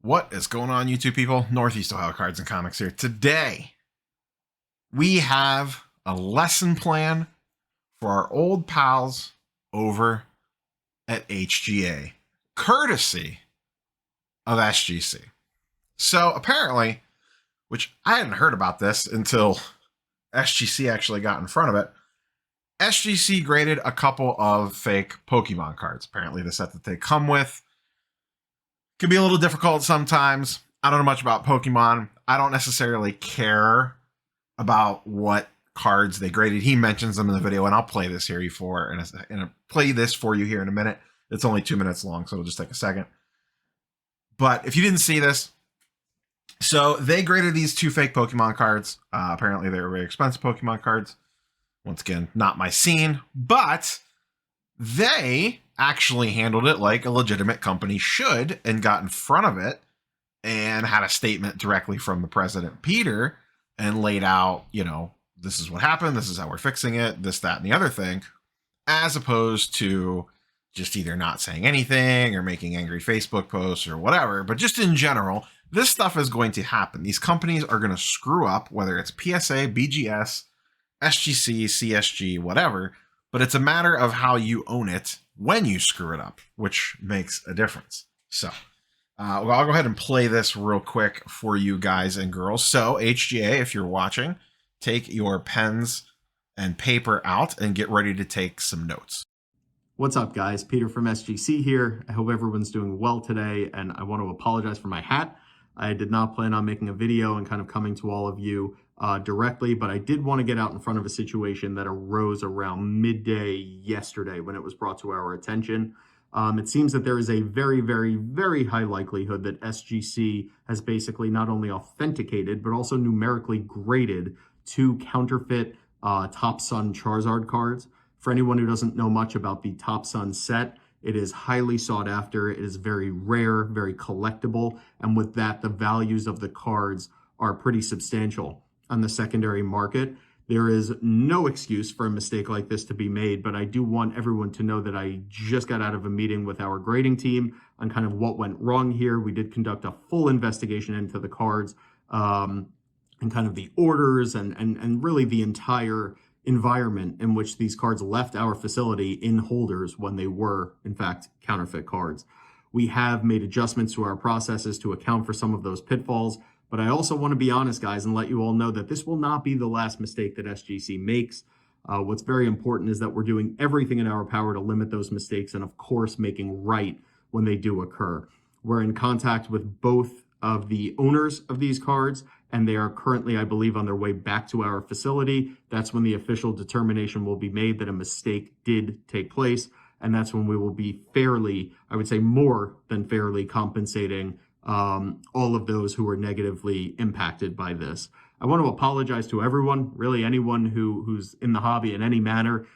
What is going on, YouTube people? Northeast Ohio Cards and Comics here. Today, we have a lesson plan for our old pals over at HGA, courtesy of SGC. So apparently, which I hadn't heard about this until SGC actually got in front of it, SGC graded a couple of fake Pokemon cards. Apparently the set that they come with can be a little difficult sometimes. I don't know much about Pokemon. I don't necessarily care about what cards they graded. He mentions them in the video, and I'll play this here play this for you here in a minute. It's only 2 minutes long, so it'll just take a second. But if you didn't see this, so they graded these two fake Pokemon cards. Apparently they were very expensive Pokemon cards. Once again, not my scene, but they actually handled it like a legitimate company should and got in front of it and had a statement directly from the president, Peter, and laid out, this is what happened, this is how we're fixing it, this, that, and the other thing, as opposed to just either not saying anything or making angry Facebook posts or whatever. But just in general, this stuff is going to happen. These companies are going to screw up, whether it's PSA, BGS, SGC, CSG, whatever, but it's a matter of how you own it when you screw it up, which makes a difference. So I'll go ahead and play this real quick for you guys and girls. So HGA, if you're watching, take your pens and paper out and get ready to take some notes. What's up, guys? Peter from SGC here. I hope everyone's doing well today, and I want to apologize for my hat. I did not plan on making a video and kind of coming to all of you directly, but I did want to get out in front of a situation that arose around midday yesterday when it was brought to our attention. It seems that there is a very, very, very high likelihood that SGC has basically not only authenticated, but also numerically graded two counterfeit Top Sun Charizard cards. For anyone who doesn't know much about the Top Sun set, it is highly sought after. It is very rare, very collectible. And with that, the values of the cards are pretty substantial on the secondary market. There is no excuse for a mistake like this to be made, but I do want everyone to know that I just got out of a meeting with our grading team on kind of what went wrong here. We did conduct a full investigation into the cards and kind of the orders and really the entire environment in which these cards left our facility in holders when they were, in fact, counterfeit cards. We have made adjustments to our processes to account for some of those pitfalls, but I also want to be honest, guys, and let you all know that this will not be the last mistake that SGC makes. What's very important is that we're doing everything in our power to limit those mistakes and, of course, making right when they do occur. We're in contact with both of the owners of these cards, and they are currently, I believe, on their way back to our facility. That's when the official determination will be made that a mistake did take place, and that's when we will be fairly, I would say more than fairly, compensating all of those who were negatively impacted by this. I want to apologize to everyone, really anyone who's in the hobby in any manner.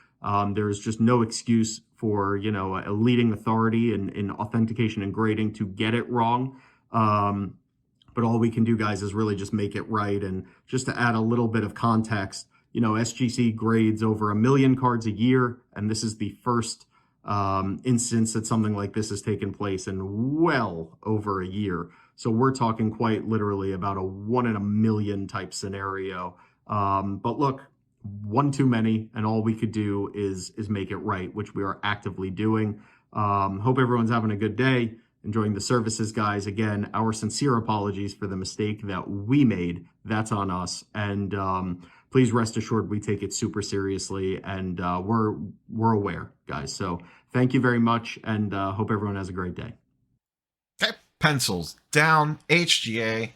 There's just no excuse for, a leading authority in authentication and grading to get it wrong. But all we can do, guys, is really just make it right. And just to add a little bit of context, SGC grades over 1 million cards a year, and this is the first instance that something like this has taken place in well over a year. So we're talking quite literally about a 1 in a million type scenario. But look, one too many, and all we could do is make it right, which we are actively doing. Hope everyone's having a good day, enjoying the services, guys. Again, our sincere apologies for the mistake that we made. That's on us. And please rest assured we take it super seriously, and we're aware, guys. So thank you very much, and hope everyone has a great day. Okay, pencils down, HGA,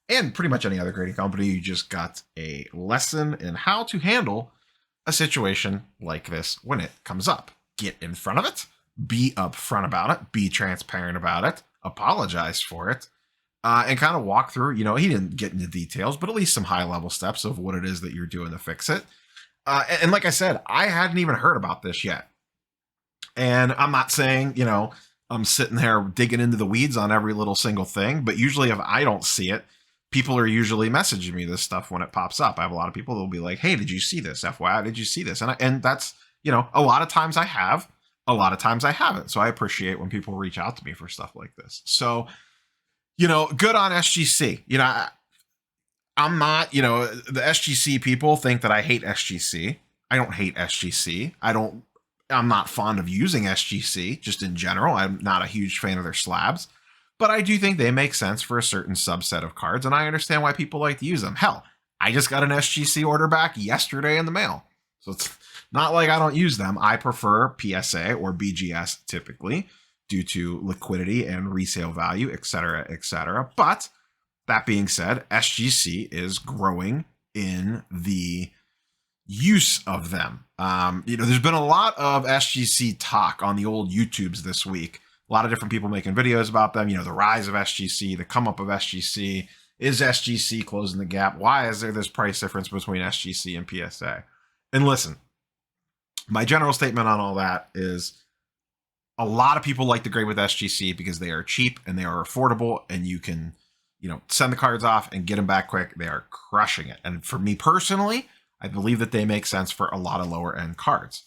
and pretty much any other grading company. You just got a lesson in how to handle a situation like this when it comes up. Get in front of it, be upfront about it, be transparent about it, apologize for it, and kind of walk through, he didn't get into details, but at least some high level steps of what it is that you're doing to fix it. And like I said, I hadn't even heard about this yet. And I'm not saying, I'm sitting there digging into the weeds on every little single thing, but usually if I don't see it, people are usually messaging me this stuff when it pops up. I have a lot of people that will be like, hey, did you see this? FYI, did you see this? And that's, a lot of times I have, a lot of times I haven't. So I appreciate when people reach out to me for stuff like this. So Good on SGC. I'm not, the SGC people think that I hate SGC. I don't hate SGC. I'm not fond of using SGC just in general. I'm not a huge fan of their slabs, but I do think they make sense for a certain subset of cards, and I understand why people like to use them. Hell, I just got an SGC order back yesterday in the mail. So it's not like I don't use them. I prefer PSA or BGS typically due to liquidity and resale value, et cetera, et cetera. But that being said, SGC is growing in the use of them. There's been a lot of SGC talk on the old YouTubes this week. A lot of different people making videos about them. The rise of SGC, the come up of SGC. Is SGC closing the gap? Why is there this price difference between SGC and PSA? And listen, my general statement on all that is a lot of people like to grade with SGC because they are cheap and they are affordable, and you can send the cards off and get them back quick. They are crushing it. And for me personally, I believe that they make sense for a lot of lower end cards.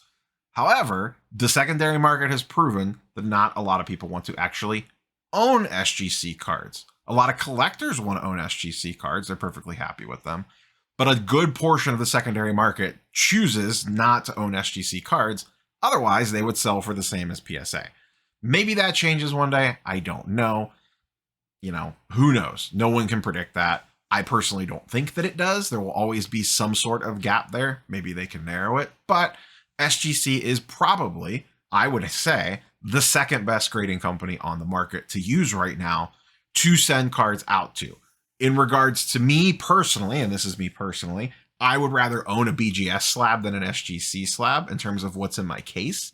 However, the secondary market has proven that not a lot of people want to actually own SGC cards. A lot of collectors want to own SGC cards. They're perfectly happy with them. But a good portion of the secondary market chooses not to own SGC cards. Otherwise, they would sell for the same as PSA. Maybe that changes one day. I don't know. Who knows? No one can predict that. I personally don't think that it does. There will always be some sort of gap there. Maybe they can narrow it. But SGC is probably, I would say, the second best grading company on the market to use right now to send cards out to. In regards to me personally, and this is me personally, I would rather own a BGS slab than an SGC slab in terms of what's in my case.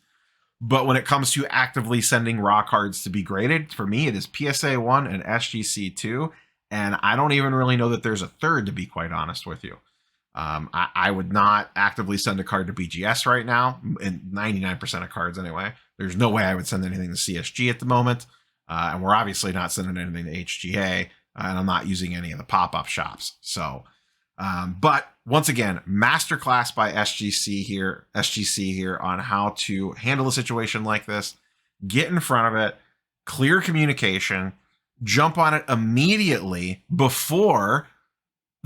But when it comes to actively sending raw cards to be graded, for me, it is PSA 1 and SGC 2. And I don't even really know that there's a third, to be quite honest with you. I would not actively send a card to BGS right now, in 99% of cards anyway. There's no way I would send anything to CSG at the moment. And we're obviously not sending anything to HGA, and I'm not using any of the pop-up shops. So, but once again, masterclass by SGC here on how to handle a situation like this, get in front of it, clear communication, jump on it immediately before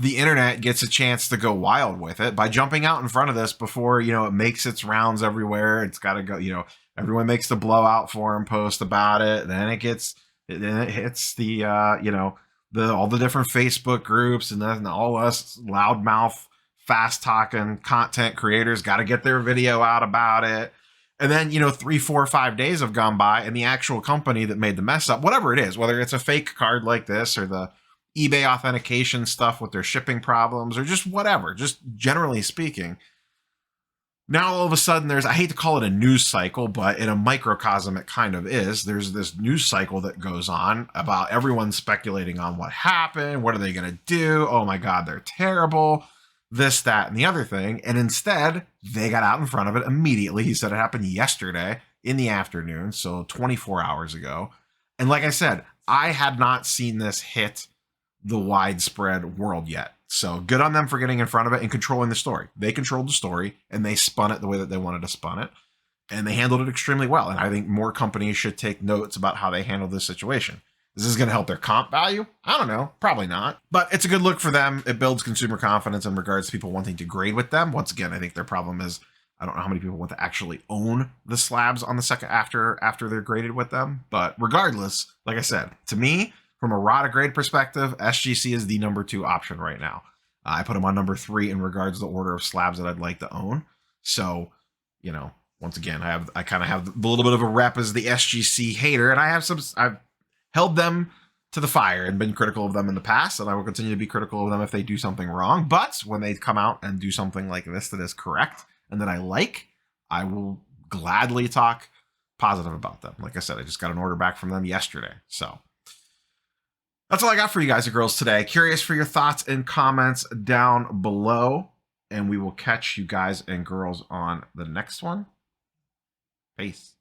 the internet gets a chance to go wild with it, by jumping out in front of this before, it makes its rounds everywhere. It's got to go, everyone makes the blowout forum post about it. Then it hits the, all the different Facebook groups, and then all us loudmouth, fast talking content creators got to get their video out about it. And then, 3, 4, 5 days have gone by, and the actual company that made the mess up, whatever it is, whether it's a fake card like this or the eBay authentication stuff with their shipping problems or just whatever, just generally speaking, now all of a sudden I hate to call it a news cycle, but in a microcosm it kind of is. There's this news cycle that goes on about everyone speculating on what happened. What are they going to do? Oh my God, they're terrible. This, that, and the other thing. And instead, they got out in front of it immediately. He said it happened yesterday in the afternoon, so 24 hours ago. And like I said, I had not seen this hit the widespread world yet. So good on them for getting in front of it and controlling the story. They controlled the story, and they spun it the way that they wanted to spun it. And they handled it extremely well. And I think more companies should take notes about how they handle this situation. Is this going to help their comp value? I don't know. Probably not. But it's a good look for them. It builds consumer confidence in regards to people wanting to grade with them. Once again, I think their problem is I don't know how many people want to actually own the slabs on the second after they're graded with them. But regardless, like I said, to me, from a raw to grade perspective, SGC is the number 2 option right now. I put them on number 3 in regards to the order of slabs that I'd like to own. So, once again, I kind of have a little bit of a rep as the SGC hater, and I've held them to the fire and been critical of them in the past, and I will continue to be critical of them if they do something wrong. But when they come out and do something like this that is correct and that I like, I will gladly talk positive about them. Like I said, I just got an order back from them yesterday. So that's all I got for you guys and girls today. Curious for your thoughts and comments down below, and we will catch you guys and girls on the next one. Peace.